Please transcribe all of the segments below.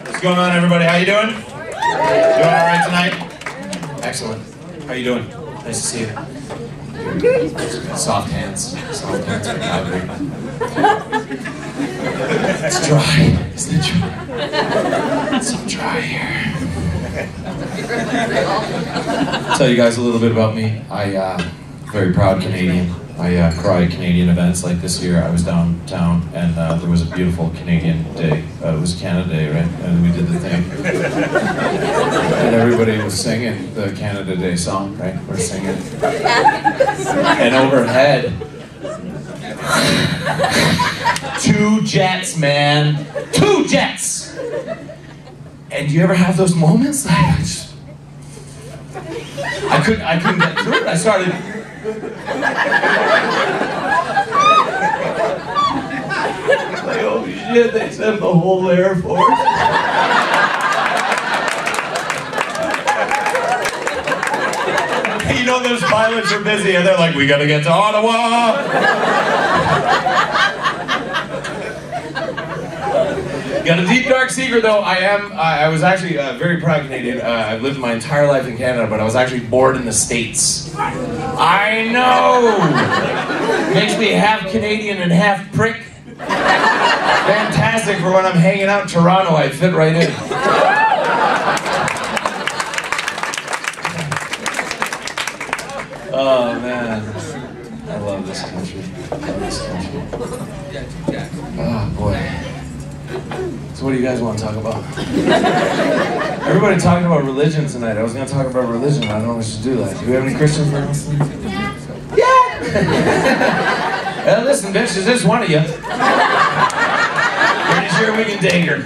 What's going on, everybody? How you doing? Doing all right tonight? Excellent. How you doing? Nice to see you. Soft hands. Soft hands for Calgary. It's dry. Isn't it dry? It's so dry here. I'll tell you guys a little bit about me. Very proud Canadian. I cry at Canadian events like this year. I was downtown and there was a beautiful Canadian day. It was Canada Day, right? And we did the thing. And everybody was singing the Canada Day song, right? We're singing. And overhead, 2 jets, man. 2 jets! And do you ever have those moments? I couldn't get through it. I started... like, oh shit, they sent the whole Air Force. You know those pilots are busy and they're like, we gotta get to Ottawa. Got a deep dark secret though. I was actually very proud Canadian. I've lived my entire life in Canada, but I was actually born in the States. I know! Makes me half Canadian and half prick. Fantastic for when I'm hanging out in Toronto, I fit right in. Oh man, I love this country. I love this country. Oh boy. So what do you guys want to talk about? Everybody talking about religion tonight. I was going to talk about religion, but I don't know if we should do that. Do we have any Christian friends? Yeah! Well, listen, bitch, is this one of you? Pretty sure we can date her.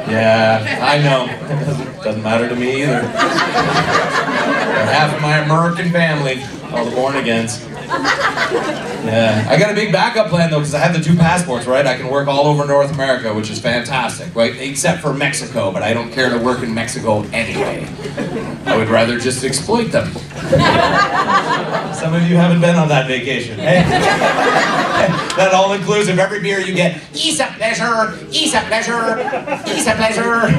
Yeah, I know. It doesn't matter to me either. Half of my American family, all the born-agains. Yeah, I got a big backup plan though, because I have the 2 passports, right? I can work all over North America, which is fantastic, right? Except for Mexico, but I don't care to work in Mexico anyway. I would rather just exploit them. Some of you haven't been on that vacation. Hey? That all-inclusive, every beer you get, ease a pleasure, ease a pleasure, ease a pleasure.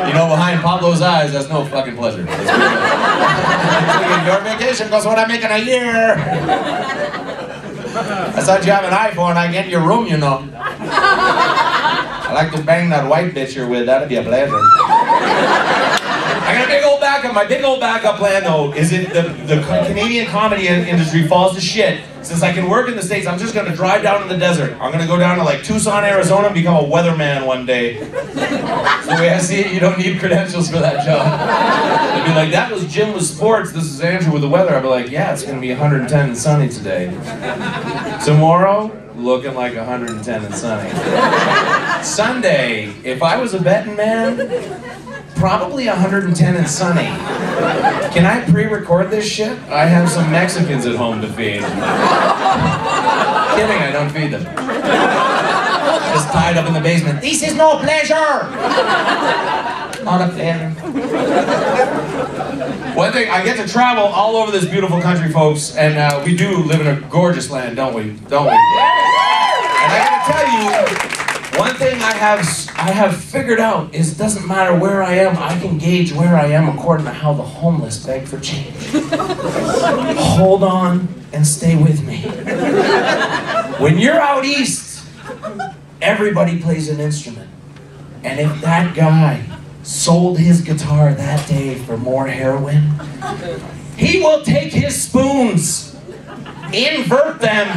You know, behind Pablo's eyes, that's no fucking pleasure. Your vacation goes what I make in a year. I thought you have an iPhone, I get in your room, you know. I like to bang that white bitch you're with, that'd be a pleasure. I got a big old backup. My big old backup plan though is it the Canadian comedy industry falls to shit. Since I can work in the States, I'm just going to drive down in the desert. I'm going to go down to like Tucson, Arizona and become a weatherman one day. So the way I see it, you don't need credentials for that job. They'd be like, that was Jim with sports, this is Andrew with the weather. I'd be like, yeah, it's going to be 110 and sunny today. Tomorrow, looking like 110 and sunny. Sunday, if I was a betting man, probably 110 and sunny. Can I pre-record this shit? I have some Mexicans at home to feed. Kidding, I don't feed them. Just tied up in the basement. This is no pleasure! Not a pleasure. One thing, I get to travel all over this beautiful country, folks, and we do live in a gorgeous land, don't we? Don't we? And I gotta tell you, one thing I have figured out is it doesn't matter where I am, I can gauge where I am according to how the homeless beg for change. Hold on and stay with me. When you're out east, everybody plays an instrument. And if that guy sold his guitar that day for more heroin, he will take his spoons, invert them.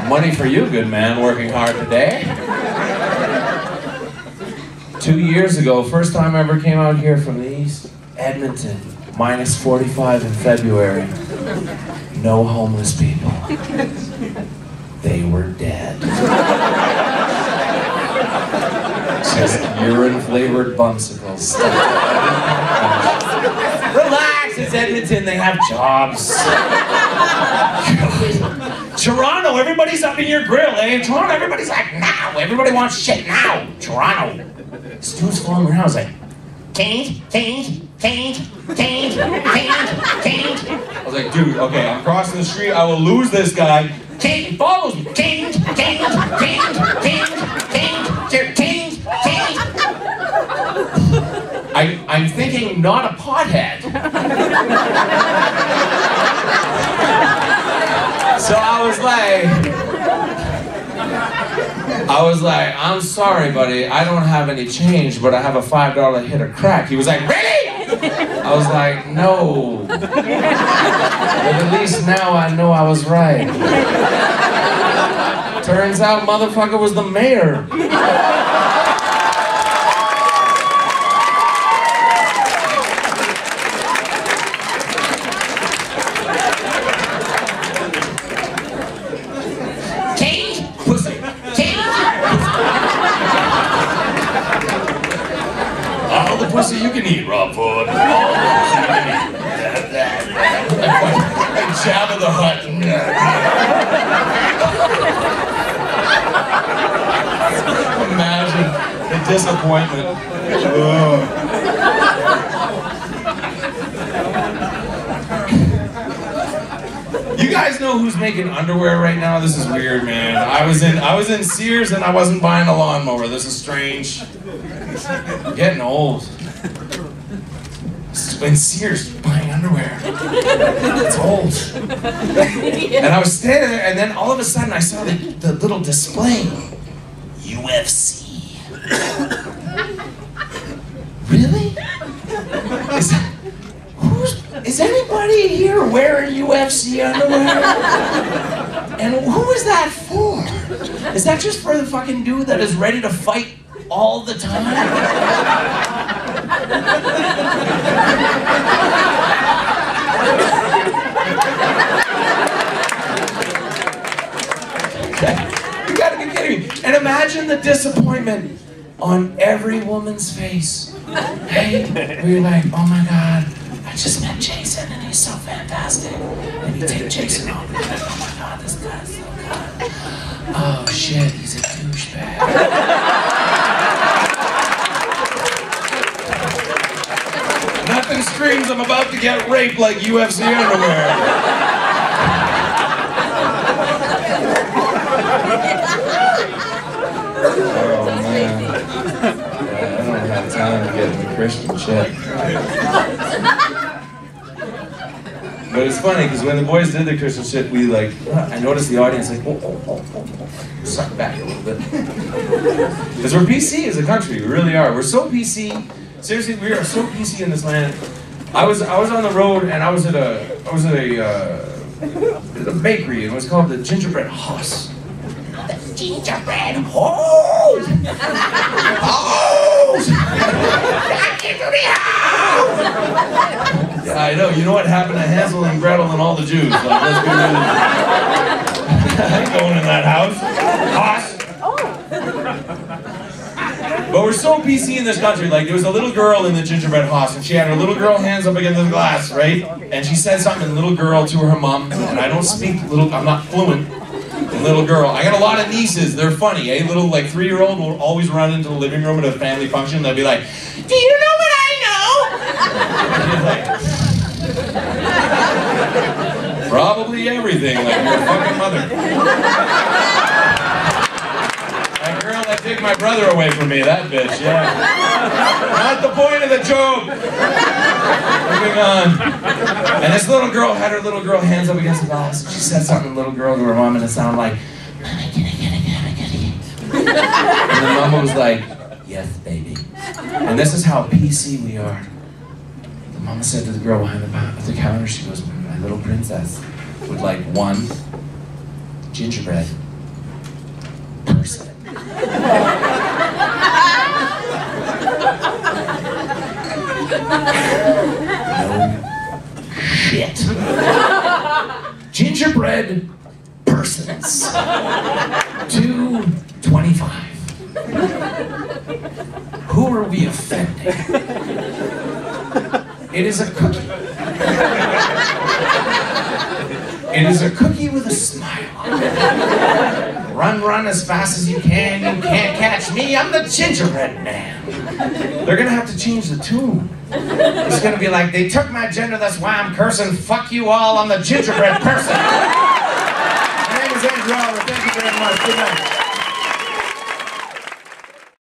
Money for you, good man, working hard today. 2 years ago, first time I ever came out here from the east, Edmonton, minus 45 in February. No homeless people. They were dead. Just urine-flavored bumsicles. Relax, it's Edmonton, they have jobs. Toronto, everybody's up in your grill, eh? Toronto, everybody's like, now. Everybody wants shit now. Toronto. Stu's following around, like, change. I was like, dude, okay, I'm crossing the street, I will lose this guy. King follows me. King, king, king, king, king, king, king, king. I'm thinking not a pothead. So I was like, I'm sorry, buddy, I don't have any change, but I have a $5 hit of crack. He was like, really? I was like, no. But at least now I know I was right. Turns out motherfucker was the mayor. All the pussy you can eat, Rob Ford. All the pussy you can eat. Like Jabba the Hutt. Imagine the disappointment. Oh. You guys know who's making underwear right now? This is weird, man. I was in Sears and I wasn't buying a lawnmower. This is strange. I'm getting old. In Sears buying underwear. It's old. And I was standing there, and then all of a sudden I saw the little display. UFC. Really? Is anybody here wearing UFC underwear? And who is that for? Is that just for the fucking dude that is ready to fight all the time? You gotta be kidding me. And imagine the disappointment on every woman's face. Hey, we're like, oh my God, I just met Jason and he's so fantastic. And you take Jason home and you're like, oh my God, this guy's so good. Oh shit, he's a douchebag. Nothing screams I'm about to get raped like UFC underwear. Oh man. Yeah, I don't have time to get into Christian shit. But it's funny because when the boys did the Christian shit, we like, I noticed the audience like, oh. Suck back a little bit. Because we're PC as a country, we really are. We're so PC. Seriously, we are so PC in this land. I was on the road and I was at a bakery and it was called the Gingerbread House. The Gingerbread House! House! Yeah, I know. You know what happened to Hansel and Gretel and all the Jews? Like, let's be real. I ain't going in that house. House! But we're so PC in this country, like there was a little girl in the gingerbread house and she had her little girl hands up against the glass, right? And she said something, little girl, to her mom, and I don't speak I'm not fluent in little girl. I got a lot of nieces, they're funny, eh? Little like 3-year-old will always run into the living room at a family function, they'll be like, do you know what I know? Like, probably everything, like your fucking mother. That girl that took my brother away from me, that bitch, yeah. Not the point of the joke. Moving on. And this little girl had her little girl hands up against the glass. She said something, little girl, to her mom, and it sounded like, Mama, can I eat? And the mama was like, yes, baby. And this is how PC we are. The mama said to the girl behind the counter, she goes, my little princess would like one gingerbread person. No shit. Gingerbread persons. $2.25. Who are we offending? It is a cookie. It is a cookie with a smile. Run, run as fast as you can can't catch me, I'm the gingerbread man. They're gonna have to change the tune. It's gonna be like, they took my gender, that's why I'm cursing, fuck you all, I'm the gingerbread person. My name is Andrew. Robert. Thank you very much. Good night.